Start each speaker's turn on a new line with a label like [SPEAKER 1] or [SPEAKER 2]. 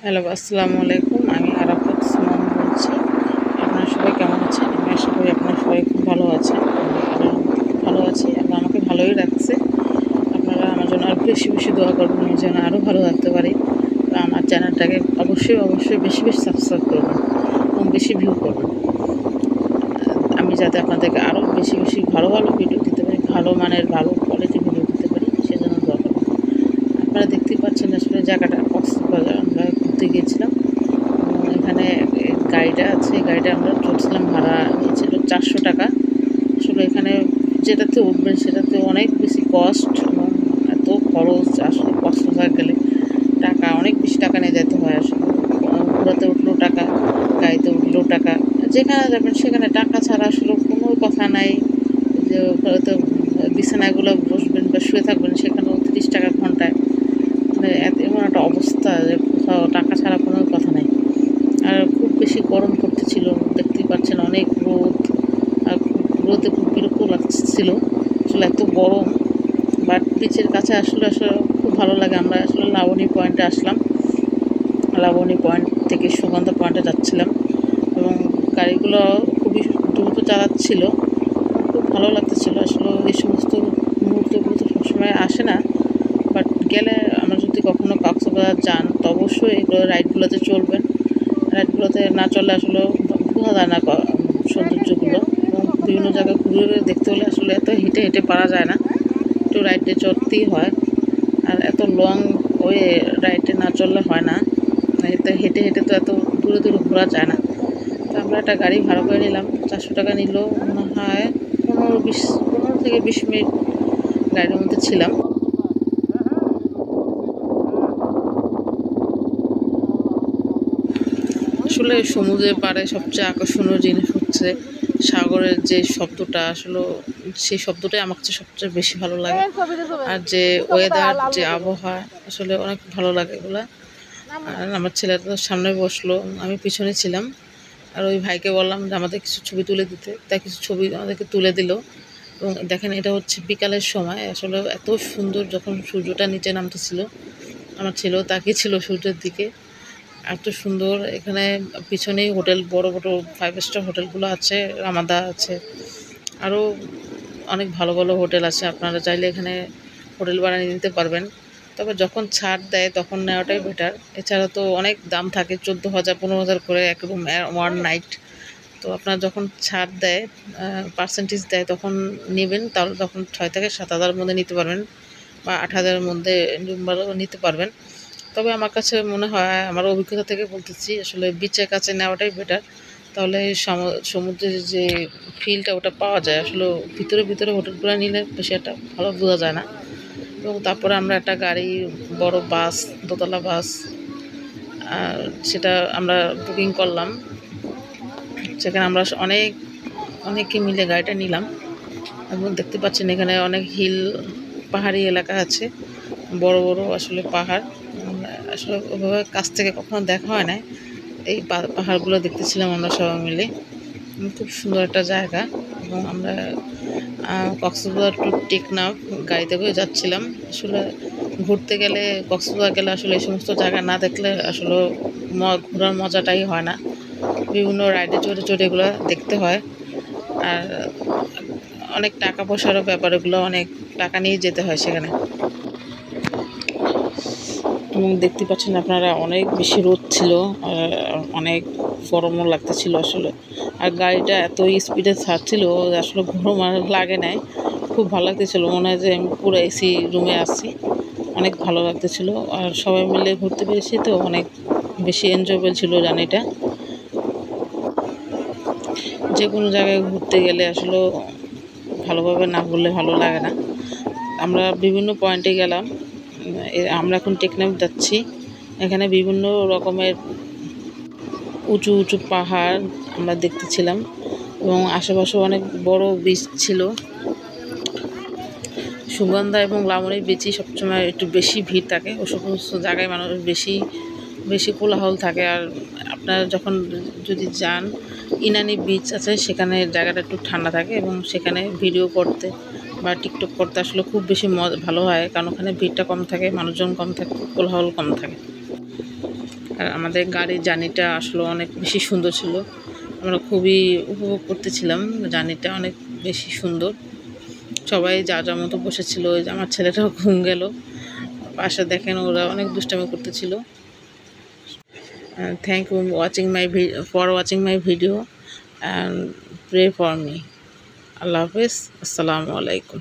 [SPEAKER 1] Hello, আসসালামু আলাইকুম। আমি আরাফাত সুমন বলছি। আপনারা সবাই কেমন আছেন? আমি আশা করি আপনারা সবাই খুব ভালো আছেন। আমি আল্লাহর রহমতে খুব ভালো আছি। আল্লাহ আমাকে ভালোই রাখছে। আপনারা আমার জন্য আরও বেশি, বেশি দোয়া করবেন। আমি যেন আরও ভালো থাকতে পারি। আমার চ্যানেলটাকে অবশ্যই বেশি, বেশি সাবস্ক্রাইব করবেন এবং বেশি ভিউ করবেন। আমি যাতে আপনাদেরকে আরও বেশি, বেশি ভালো, ভালো ভিডিও দিতে পারি, ভালো মানের ভালো কোয়ালিটির ভিডিও দিতে পারি, সেজন্য দোয়া করবেন। আপনারা দেখতেই পাচ্ছেন আসলে জায়গাটা কক্সবাজার আমরা ঘুরতে গিয়েছিলাম। এবং এখানে গাড়িটা আছে, গাড়িটা আমরা চলছিলাম, ভাড়া নিয়েছিল 400 টাকা। আসলে এখানে যেটাতে উঠবেন সেটাতে অনেক বেশি কস্ট এবং এত খরচ। আসলে কক্সবাজার গেলে টাকা অনেক বেশি টাকা নিয়ে যেতে হয়। আসলে ঘোরাতে উঠলেও টাকা, গাড়িতে উঠলেও টাকা, যেখানে যাবেন সেখানে টাকা ছাড়া আসলে কোনো কথা নাই। যে ঘরেতে বিছানাগুলো বসবেন বা শুয়ে থাকবেন সেখানেও 30 টাকা ঘন্টায়। মানে এমন একটা অবস্থা যে কোথাও টাকা ছাড়া কোনো কথা নাই। আর খুব বেশি গরম পড়তেছিল, দেখতেই পাচ্ছেন অনেক রোদ। আর রোদে খুব বিরক্ত লাগছিল। আসলে এত গরম। বাট বিচের কাছে আসলে আসলে খুব ভালো লাগে। আমরা আসলে লাবণী পয়েন্টে আসলাম। লাবণী পয়েন্ট থেকে সুগন্ধা পয়েন্টে যাচ্ছিলাম এবং গাড়িগুলো খুবই দ্রুত চালাচ্ছিল। খুব ভালো লাগতেছিল। আসলে এই সমস্ত মুহূর্তগুলো তো সবসময় আসে না। বাট গেলে আমরা যদি কখনো কক্সবাজার যান তো অবশ্যই এগুলো রাইডগুলোতে চলবেন। রাইডগুলোতে না চললে আসলে বোঝা যায় না সৌন্দর্যগুলো। এবং বিভিন্ন জায়গায় ঘুরে দেখতে হলে আসলে এত হেঁটে হেঁটে পারা যায় না, একটু রাইডে চড়তেই হয়। আর এত লং ওয়ে রাইডে না চললে হয় না। এতে হেঁটে হেঁটে তো এত দূরে দূরে ঘোরা যায় না। তো আমরা একটা গাড়ি ভাড়া করে নিলাম। 400 টাকা নিল মনে হয়। 15 থেকে 20 মিনিট গাড়ির মধ্যে ছিলাম। আসলে সমুদ্রের পাড়ে সবচেয়ে আকর্ষণীয় জিনিস হচ্ছে সাগরের যে শব্দটা। আসলে সেই শব্দটাই আমার কাছে সবচেয়ে বেশি ভালো লাগে। আর যে ওয়েদার, যে আবহাওয়া, আসলে অনেক ভালো লাগে এগুলা। আর আমার ছেলেটা তো সামনে বসলো, আমি পিছনে ছিলাম। আর ওই ভাইকে বললাম যে আমাদের কিছু ছবি তুলে দিতে, তাই কিছু ছবি আমাদেরকে তুলে দিল। এবং দেখেন এটা হচ্ছে বিকালের সময়। আসলে এত সুন্দর যখন সূর্যটা নিচে নামতেছিল, আমার ছেলেও তাকিয়েছিল সূর্যের দিকে। এত সুন্দর। এখানে পিছনেই হোটেল, বড় বড় 5 স্টার হোটেলগুলো আছে, রামাদা আছে, আরও অনেক ভালো ভালো হোটেল আছে। আপনারা চাইলে এখানে হোটেল ভাড়া নিয়ে নিতে পারবেন। তবে যখন ছাড় দেয় তখন নেওয়াটাই বেটার। এছাড়া তো অনেক দাম থাকে, 14,000 15,000 করে এক রুম, ওয়ান নাইট। তো আপনার যখন ছাড় দেয়, পার্সেন্টেজ দেয়, তখন নেবেন। তাহলে তখন 6 থেকে 7 হাজারের মধ্যে নিতে পারবেন বা 8 হাজারের মধ্যে রুম ভাড়াও নিতে পারবেন। তবে আমার কাছে মনে হয়, আমার অভিজ্ঞতা থেকে বলতেছি, আসলে বিচের কাছে নেওয়াটাই বেটার। তাহলে সমুদ্রের যে ফিলটা ওটা পাওয়া যায়। আসলে ভিতরে ভিতরে হোটেলগুলো নিলে বেশি একটা ভালো বোঝা যায় না। এবং তারপরে আমরা একটা গাড়ি, বড় বাস, দোতলা বাস, সেটা আমরা বুকিং করলাম। সেখানে আমরা অনেকে মিলে গাড়িটা নিলাম। এবং দেখতে পাচ্ছেন এখানে অনেক পাহাড়ি এলাকা আছে, বড় বড় আসলে পাহাড়। আসলে ওইভাবে কাছ থেকে কখনো দেখা হয় না। এই পাহাড়গুলো দেখতেছিলাম আমরা সবাই মিলে। খুব সুন্দর একটা জায়গা। এবং আমরা কক্সবাজার টু টেকনাফ গাড়িতে করে যাচ্ছিলাম। আসলে ঘুরতে গেলে, কক্সবাজার গেলে আসলে এই সমস্ত জায়গা না দেখলে আসলে ঘোরার মজাটাই হয় না। বিভিন্ন রাইডে চড়ে চড়ে এগুলো দেখতে হয়। আর অনেক টাকা পয়সারও ব্যাপার, এগুলো অনেক টাকা নিয়ে যেতে হয় সেখানে। এবং দেখতে পাচ্ছেন আপনারা অনেক বেশি রোদ ছিল, আর অনেক গরমও লাগতেছিল আসলে। আর গাড়িটা এত স্পিডে ছাড়ছিল আসলে গরম আর লাগে নাই। খুব ভালো লাগতেছিল, মনে হয় যে আমি পুরো এসি রুমে আছি। অনেক ভালো লাগতেছিল। আর সবাই মিলে ঘুরতে পেরেছি তো অনেক বেশি এনজয়েবল ছিল জার্নিটা। যে কোনো জায়গায় ঘুরতে গেলে আসলে ভালোভাবে না ঘুরলে ভালো লাগে না। আমরা বিভিন্ন পয়েন্টে গেলাম। আমরা এখন টেকনাফ যাচ্ছি। এখানে বিভিন্ন রকমের উঁচু উঁচু পাহাড় আমরা দেখতেছিলাম এবং আশেপাশে অনেক বড় বিচ ছিল। সুগন্ধা এবং লাবণীর বিচই সবসময় একটু বেশি ভিড় থাকে। ও সমস্ত জায়গায় মানুষ বেশি বেশি কোলাহল থাকে। আর আপনারা যখন যদি যান, ইনানি বিচ আছে, সেখানে জায়গাটা একটু ঠান্ডা থাকে এবং সেখানে ভিডিও করতে বা টিকটক করতে আসলে খুব বেশি ভালো হয়, কারণ ওখানে ভিড়টা কম থাকে, মানুষজন কম থাকে, কোলাহল কম থাকে। আর আমাদের গাড়ির জার্নিটা আসলে অনেক বেশি সুন্দর ছিল। আমরা খুবই উপভোগ করতেছিলাম, জার্নিটা অনেক বেশি সুন্দর। সবাই যার যার মতো বসেছিল। ওই যে আমার ছেলেটাও ঘুম গেল। পাশে দেখেন ওরা অনেক দুষ্টামি করতেছিল। Thank you watching my video and pray for me. আল্লাহ হাফেজ। আসসালামু আলাইকুম।